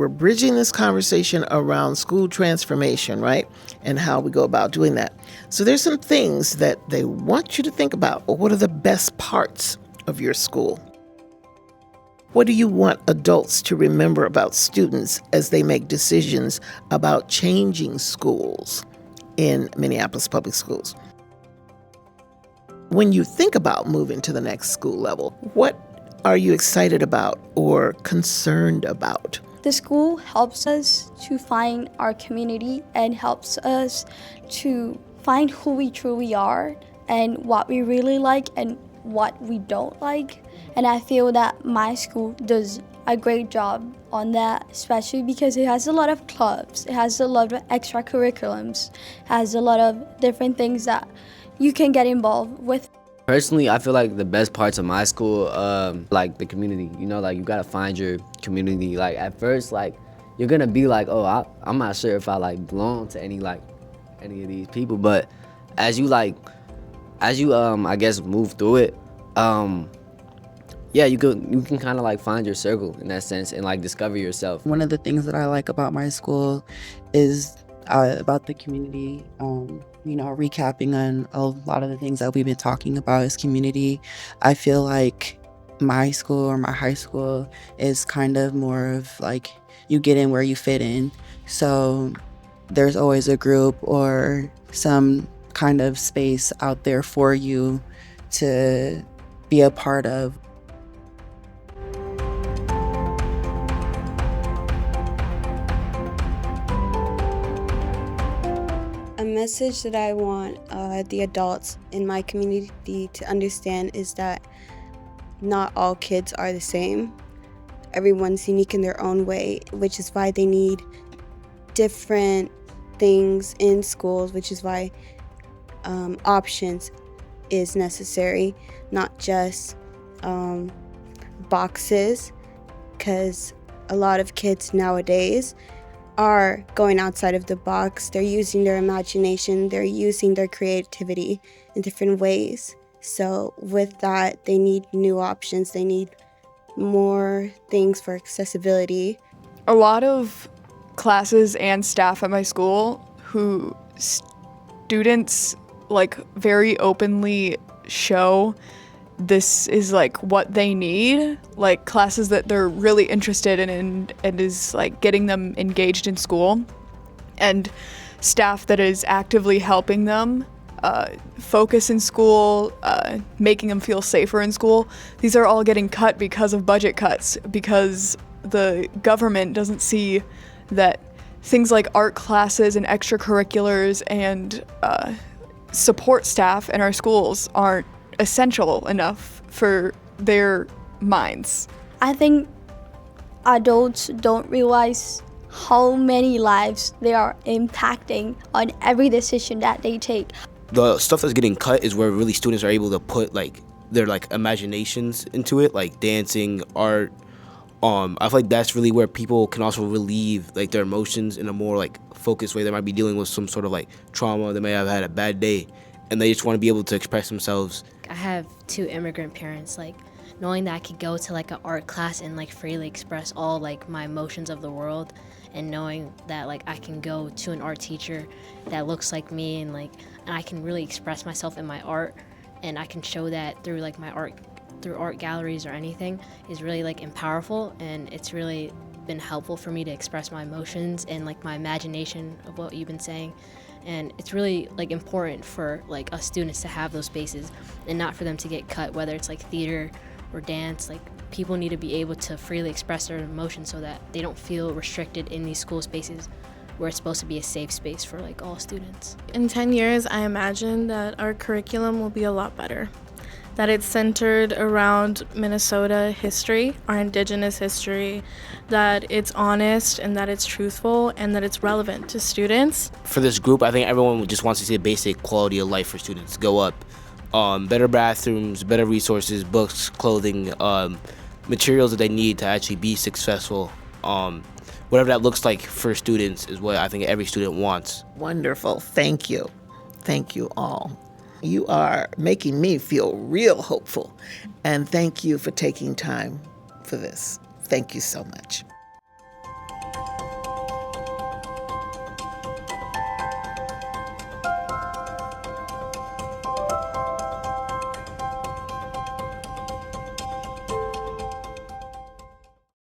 we're bridging this conversation around school transformation, right? And how we go about doing that. So there's some things that they want you to think about. What are the best parts of your school? What do you want adults to remember about students as they make decisions about changing schools in Minneapolis Public Schools? When you think about moving to the next school level, what are you excited about or concerned about? The school helps us to find our community and helps us to find who we truly are and what we really like and what we don't like. And I feel that my school does a great job on that, especially because it has a lot of clubs, it has a lot of extracurriculums, has a lot of different things that you can get involved with. Personally, I feel like the best parts of my school, like the community. You know, like you gotta find your community. Like at first, like you're gonna be like, oh, I'm not sure if I like belong to any of these people. But as you I guess move through it, yeah, you can kind of like find your circle in that sense and like discover yourself. One of the things that I like about my school is about the community. Recapping on a lot of the things that we've been talking about is community. I feel like my school or my high school is kind of more of like you get in where you fit in. So there's always a group or some kind of space out there for you to be a part of. A message that I want the adults in my community to understand is that not all kids are the same. Everyone's unique in their own way, which is why they need different things in schools, which is why options is necessary, not just boxes, because a lot of kids nowadays are going outside of the box. They're using their imagination, they're using their creativity in different ways. So with that, they need new options, they need more things for accessibility. A lot of classes and staff at my school who students like very openly show this is like what they need, like classes that they're really interested in and is like getting them engaged in school, and staff that is actively helping them focus in school, making them feel safer in school. These are all getting cut because of budget cuts, because the government doesn't see that things like art classes and extracurriculars and support staff in our schools aren't essential enough for their minds. I think adults don't realize how many lives they are impacting on every decision that they take. The stuff that's getting cut is where really students are able to put like their like imaginations into it, like dancing, art. I feel like that's really where people can also relieve like their emotions in a more like focused way. They might be dealing with some sort of like trauma. They may have had a bad day, and they just want to be able to express themselves. I have 2 immigrant parents. Like knowing that I could go to like an art class and like freely express all like my emotions of the world, and knowing that like I can go to an art teacher that looks like me and I can really express myself in my art, and I can show that through like my art, through art galleries or anything, is really like powerful, and it's really been helpful for me to express my emotions and like my imagination of what you've been saying. And it's really like important for like us students to have those spaces and not for them to get cut, whether it's like theater or dance. Like people need to be able to freely express their emotions so that they don't feel restricted in these school spaces where it's supposed to be a safe space for like all students. In 10 years, I imagine that our curriculum will be a lot better, that it's centered around Minnesota history, our indigenous history, that it's honest and that it's truthful and that it's relevant to students. For this group, I think everyone just wants to see a basic quality of life for students go up. Better bathrooms, better resources, books, clothing, materials that they need to actually be successful. Whatever that looks like for students is what I think every student wants. Wonderful. Thank you. Thank you all. You are making me feel real hopeful. And thank you for taking time for this. Thank you so much.